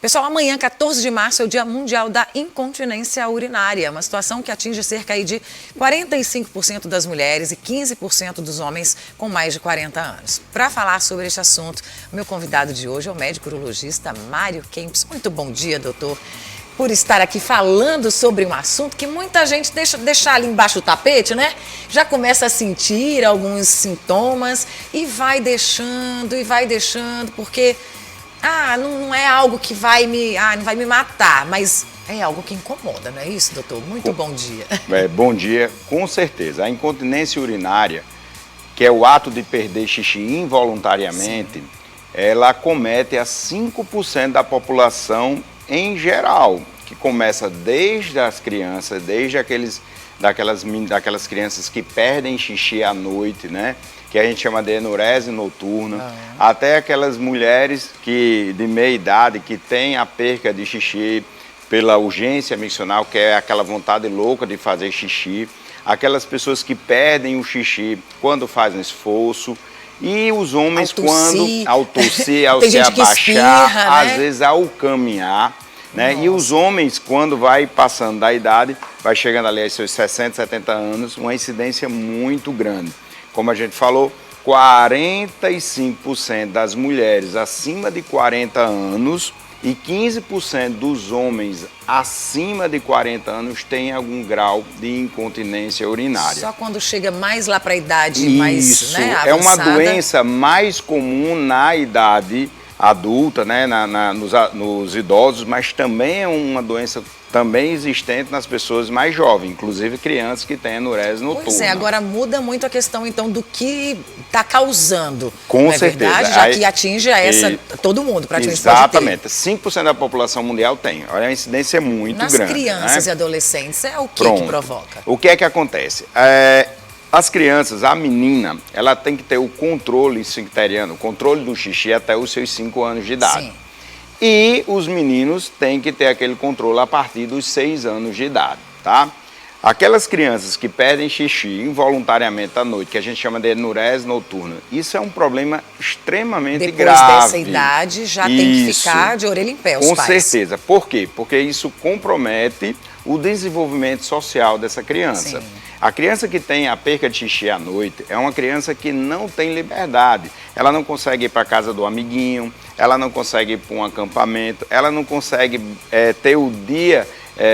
Pessoal, amanhã, 14 de março, é o Dia Mundial da Incontinência Urinária, uma situação que atinge cerca aí de 45% das mulheres e 15% dos homens com mais de 40 anos. Para falar sobre este assunto, meu convidado de hoje é o médico urologista Mário Kempis. Muito bom dia, doutor, por estar aqui falando sobre um assunto que muita gente deixa ali embaixo do tapete, né? Já começa a sentir alguns sintomas e vai deixando, porque... não é algo que não vai me matar, mas é algo que incomoda, não é isso, doutor? Muito bom dia. Bom dia, com certeza. A incontinência urinária, que é o ato de perder xixi involuntariamente, sim, ela acomete a 5% da população em geral, que começa desde as crianças, desde daquelas crianças que perdem xixi à noite, né? Que a gente chama de enurese noturna, até aquelas mulheres de meia idade que têm a perca de xixi pela urgência miccional, que é aquela vontade louca de fazer xixi, aquelas pessoas que perdem o xixi quando fazem esforço, e os homens ao tossir, ao se abaixar, espirra, às vezes ao caminhar, né? E os homens, quando vai passando da idade, vai chegando ali aos seus 60, 70 anos, uma incidência muito grande. Como a gente falou, 45% das mulheres acima de 40 anos e 15% dos homens acima de 40 anos têm algum grau de incontinência urinária. Só quando chega mais lá para a idade mais avançada. É uma doença mais comum na idade adulta, né, nos idosos, mas também é uma doença também existente nas pessoas mais jovens, inclusive crianças que têm enurese noturna. Pois é, agora muda muito a questão, então, do que está causando. Com certeza. Verdade, já que atinge todo mundo, praticamente. Exatamente. 5% da população mundial tem. Olha, a incidência é muito grande. Nas crianças, né, e adolescentes, é o que provoca? O que é que acontece? As crianças, a menina, ela tem que ter o controle esfincteriano, o controle do xixi até os seus 5 anos de idade. Sim. E os meninos têm que ter aquele controle a partir dos 6 anos de idade, tá? Aquelas crianças que perdem xixi involuntariamente à noite, que a gente chama de enurese noturna, isso é um problema extremamente grave. Depois dessa idade já tem que ficar de orelha em pé, os pais. Com certeza. Por quê? Porque isso compromete o desenvolvimento social dessa criança. Sim. A criança que tem a perca de xixi à noite é uma criança que não tem liberdade. Ela não consegue ir para a casa do amiguinho, ela não consegue ir para um acampamento, ela não consegue ter o dia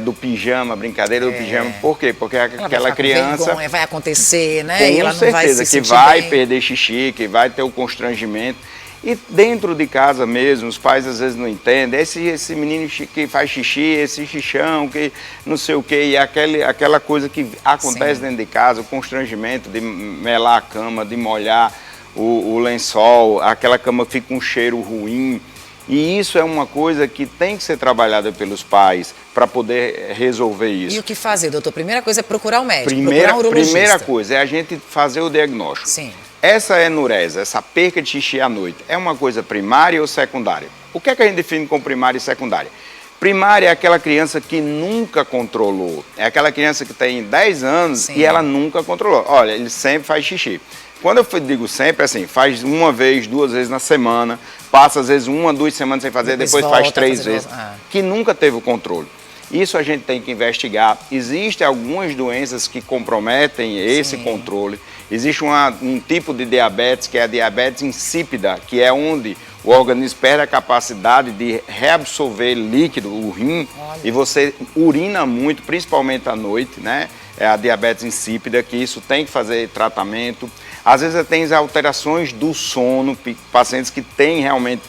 do pijama, brincadeira do pijama. Por quê? Porque aquela criança... vergonha, vai acontecer, né? Com e ela não vai se certeza, que sentir vai bem. perder xixi, que vai ter o constrangimento. E dentro de casa mesmo, os pais às vezes não entendem, esse menino que faz xixi, esse xixão, que não sei o quê, e aquela coisa que acontece Sim. dentro de casa, o constrangimento de melar a cama, de molhar o lençol, aquela cama fica com um cheiro ruim. E isso é uma coisa que tem que ser trabalhada pelos pais para poder resolver isso. E o que fazer, doutor? Primeira coisa é procurar o médico, procurar um urologista. Primeira coisa é a gente fazer o diagnóstico. Sim. Essa enurese, essa perca de xixi à noite, é uma coisa primária ou secundária? O que é que a gente define como primária e secundária? Primária é aquela criança que nunca controlou. É aquela criança que tem 10 anos Sim. e ela nunca controlou. Olha, ele sempre faz xixi. Quando eu digo sempre, assim, faz uma vez, 2 vezes na semana, passa às vezes 1, 2 semanas sem fazer, depois faz 3 vezes, que nunca teve o controle. Isso a gente tem que investigar. Existem algumas doenças que comprometem esse Sim. controle. Existe um tipo de diabetes, que é a diabetes insípida, que é onde o organismo perde a capacidade de reabsorver líquido, o rim, e você urina muito, principalmente à noite, né? É a diabetes insípida, que isso tem que fazer tratamento. Às vezes tem alterações do sono, pacientes que têm realmente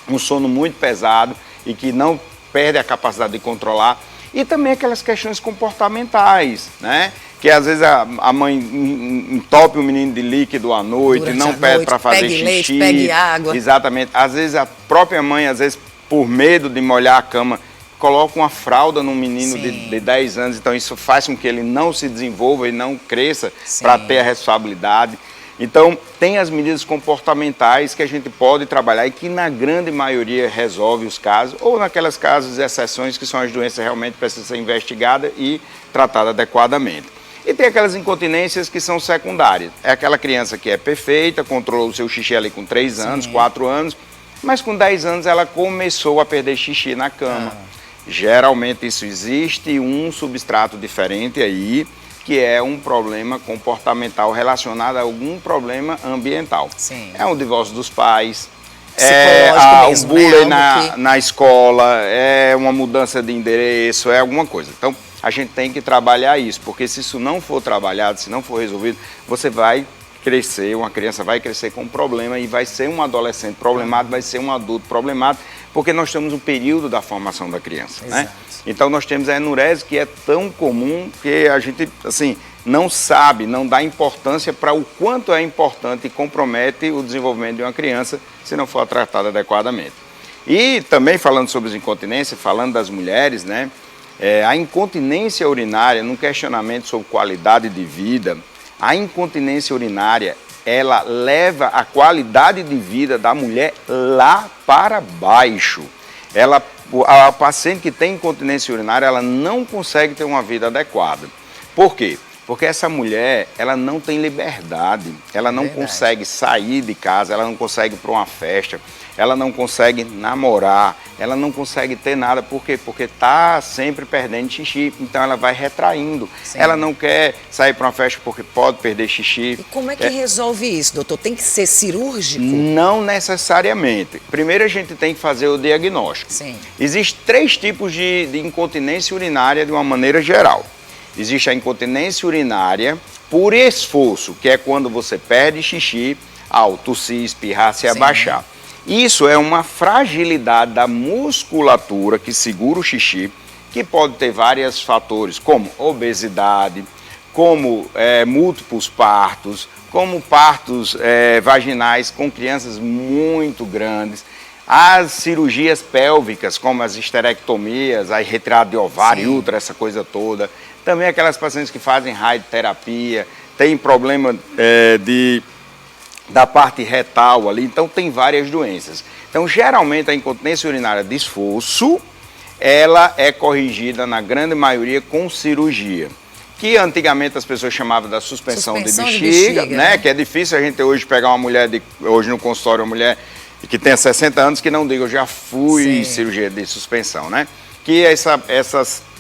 um sono muito pesado e que não perde a capacidade de controlar, e também aquelas questões comportamentais, né? Que às vezes a mãe entope o menino de líquido à noite, não pede para fazer xixi. Leite, pegue água. Exatamente. Às vezes a própria mãe, às vezes por medo de molhar a cama, coloca uma fralda num menino de 10 anos, então isso faz com que ele não se desenvolva e não cresça para ter a responsabilidade. Então, tem as medidas comportamentais que a gente pode trabalhar e que na grande maioria resolve os casos, ou naquelas casos de exceções que são as doenças realmente precisam ser investigadas e tratadas adequadamente. E tem aquelas incontinências que são secundárias. É aquela criança que é perfeita, controla o seu xixi ali com 3 anos, 4 anos, mas com 10 anos ela começou a perder xixi na cama. Geralmente isso existe um substrato diferente aí, que é um problema comportamental relacionado a algum problema ambiental. Sim. É um divórcio dos pais, mesmo, um bullying né? na escola, é uma mudança de endereço, é alguma coisa. Então, a gente tem que trabalhar isso, porque se isso não for trabalhado, se não for resolvido, você vai crescer, uma criança vai crescer com um problema e vai ser um adolescente problemático, vai ser um adulto problemático, porque nós temos um período da formação da criança, né? Então nós temos a enurese, que é tão comum que a gente, assim, não sabe, não dá importância para o quanto é importante e compromete o desenvolvimento de uma criança se não for tratada adequadamente. E também falando sobre incontinência, falando das mulheres, né? A incontinência urinária, num questionamento sobre qualidade de vida, a incontinência urinária, ela leva a qualidade de vida da mulher lá para baixo. A paciente que tem incontinência urinária, ela não consegue ter uma vida adequada. Por quê? Porque essa mulher, ela não tem liberdade, ela não consegue sair de casa, ela não consegue ir para uma festa, ela não consegue namorar, ela não consegue ter nada. Por quê? Porque está sempre perdendo xixi, então ela vai retraindo. Sim. Ela não quer sair para uma festa porque pode perder xixi. E como é que resolve isso, doutor? Tem que ser cirúrgico? Não necessariamente. Primeiro a gente tem que fazer o diagnóstico. Sim. Existem 3 tipos de incontinência urinária de uma maneira geral. Existe a incontinência urinária por esforço, que é quando você perde xixi ao tossir, espirrar, se abaixar. Isso é uma fragilidade da musculatura que segura o xixi, que pode ter vários fatores, como obesidade, como múltiplos partos, como partos vaginais com crianças muito grandes, as cirurgias pélvicas, como as histerectomias, a retirada de ovário e útero, essa coisa toda. Também aquelas pacientes que fazem radioterapia, tem problema da parte retal ali, então tem várias doenças. Então, geralmente, a incontinência urinária de esforço, ela é corrigida, na grande maioria, com cirurgia. Que antigamente as pessoas chamavam da suspensão de bexiga, né? Que é difícil a gente hoje pegar uma mulher, hoje no consultório, uma mulher que tenha 60 anos, que não diga, eu já fui em cirurgia de suspensão, né? Que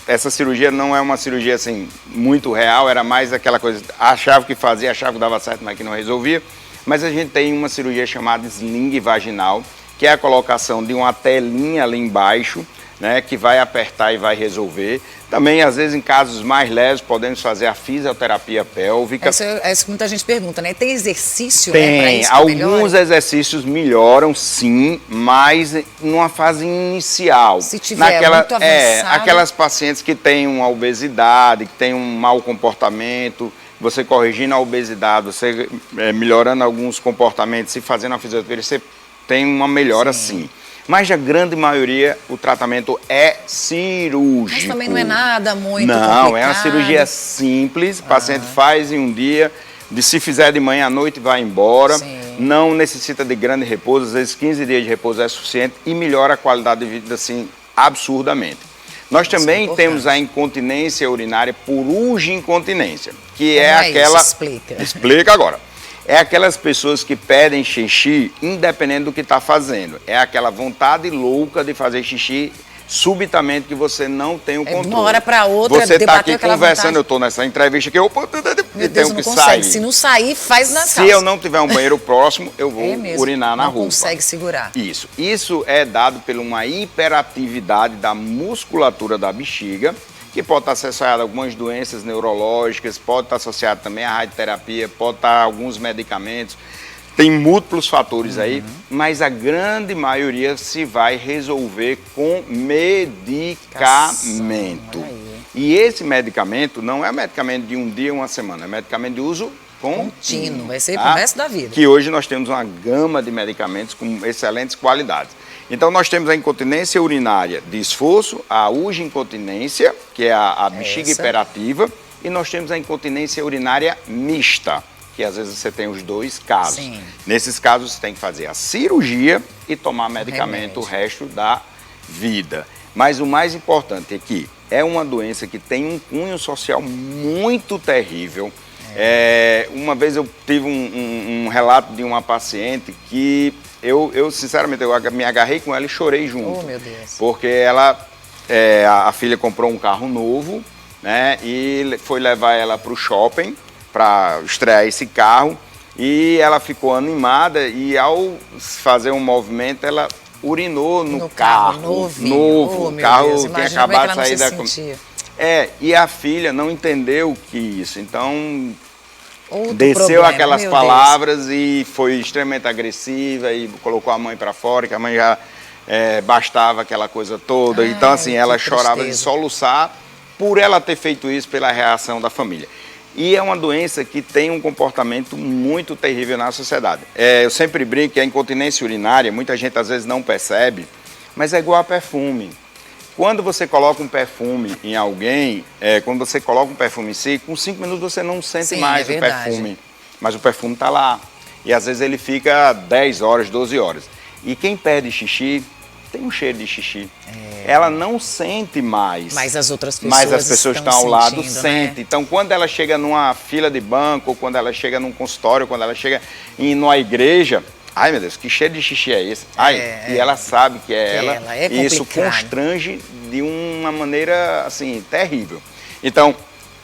essa cirurgia não é uma cirurgia assim muito real, era mais aquela coisa, achava que fazia, achava que dava certo, mas que não resolvia. Mas a gente tem uma cirurgia chamada sling vaginal, que é a colocação de uma telinha ali embaixo, né, que vai apertar e vai resolver. Também, às vezes, em casos mais leves, podemos fazer a fisioterapia pélvica. É isso que muita gente pergunta, né? Tem exercício, tem, para isso? Alguns exercícios melhoram, sim, mas numa fase inicial. Se tiver muito avançado. Aquelas pacientes que têm uma obesidade, que têm um mau comportamento, você corrigindo a obesidade, você melhorando alguns comportamentos e fazendo a fisioterapia, você tem uma melhora, sim. Mas a grande maioria, o tratamento é cirúrgico. Mas também não é nada muito complicado. Não, é uma cirurgia simples, o paciente faz em um dia, se fizer de manhã à noite vai embora, não necessita de grande repouso, às vezes 15 dias de repouso é suficiente e melhora a qualidade de vida assim absurdamente. Nós também temos a incontinência urinária por urge-incontinência, que é aquela... Isso? Explica. Explica agora. É aquelas pessoas que pedem xixi independente do que está fazendo. É aquela vontade louca de fazer xixi subitamente que você não tem o controle. De uma hora para outra, você está aqui conversando, vontade. Eu estou nessa entrevista aqui, Meu Deus, não consegue. Sair. Se não sair, faz na Se eu não tiver um banheiro próximo, eu vou urinar na roupa. Não consegue segurar. Isso é dado por uma hiperatividade da musculatura da bexiga, que pode estar associado a algumas doenças neurológicas, pode estar associado também à radioterapia, pode estar a alguns medicamentos. Tem múltiplos fatores aí, mas a grande maioria se vai resolver com medicamento. E esse medicamento não é medicamento de um dia, uma semana, é medicamento de uso contínuo. Vai ser pro resto da vida. Que hoje nós temos uma gama de medicamentos com excelentes qualidades. Então nós temos a incontinência urinária de esforço, a urge-incontinência, que é a bexiga hiperativa, e nós temos a incontinência urinária mista, que às vezes você tem os dois casos. Sim. Nesses casos você tem que fazer a cirurgia e tomar medicamento o resto da vida. Mas o mais importante é que é uma doença que tem um cunho social muito terrível. Uma vez eu tive um relato de uma paciente que eu sinceramente, eu me agarrei com ela e chorei junto. Oh, meu Deus. Porque a filha comprou um carro novo, né, e foi levar ela para o shopping para estrear esse carro, e ela ficou animada e ao fazer um movimento ela urinou no carro novo. Oh, o carro Deus. tinha Imagina acabado como é de que ela sair não da... se sentia. E a filha não entendeu que isso, então Outro desceu problema, aquelas meu palavras e foi extremamente agressiva e colocou a mãe para fora, que a mãe já bastava aquela coisa toda. Ai, então assim, ela que chorava de tristeza. soluçar por ela ter feito isso, pela reação da família. E é uma doença que tem um comportamento muito terrível na sociedade. Eu sempre brinco que a incontinência urinária, muita gente às vezes não percebe, mas é igual a perfume. Quando você coloca um perfume em alguém, quando você coloca um perfume em si, com 5 minutos você não sente mais o perfume. Mas o perfume está lá. E às vezes ele fica 10 horas, 12 horas. E quem perde xixi, tem um cheiro de xixi. Ela não sente mais. Mas as outras pessoas, mas as pessoas estão ao lado sentindo, sentem. né? Então, quando ela chega numa fila de banco, ou quando ela chega num consultório, quando ela chega numa igreja, ai meu Deus, que cheiro de xixi é esse? E ela sabe que é ela. E isso constrange de uma maneira assim terrível. Então,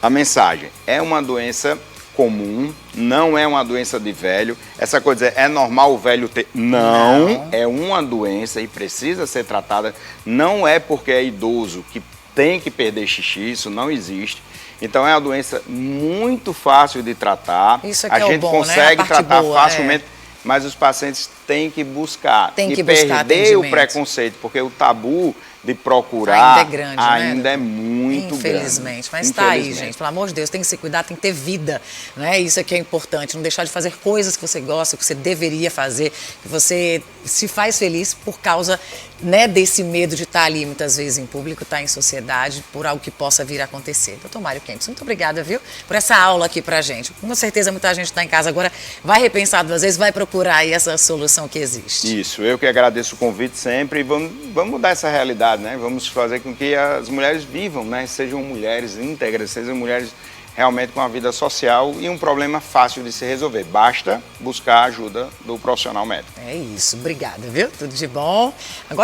a mensagem é uma doença comum, não é uma doença de velho. Essa coisa é normal o velho ter? Não, é uma doença e precisa ser tratada. Não é porque é idoso que tem que perder xixi, isso não existe. Então é uma doença muito fácil de tratar. Isso a gente bom, consegue né? tratar facilmente, mas os pacientes têm que buscar. Perder o preconceito, porque o tabu de procurar ainda é grande, ainda né? é muito Infelizmente, grande. Mas tá aí, gente, pelo amor de Deus, tem que se cuidar, tem que ter vida, né? Isso aqui é importante, não deixar de fazer coisas que você gosta, que você deveria fazer, que você se faz feliz por causa, né, desse medo de estar ali muitas vezes em público, estar em sociedade, por algo que possa vir a acontecer. Doutor Mário Kempis, muito obrigada, viu, por essa aula aqui pra gente. Com certeza muita gente está em casa agora, vai repensar 2 vezes, vai procurar aí essa solução que existe. Isso, eu que agradeço o convite sempre e vamos mudar essa realidade, né? Vamos fazer com que as mulheres vivam, né? Sejam mulheres íntegras, sejam mulheres realmente com uma vida social e um problema fácil de se resolver. Basta buscar a ajuda do profissional médico. É isso, obrigada, viu? Tudo de bom. Agora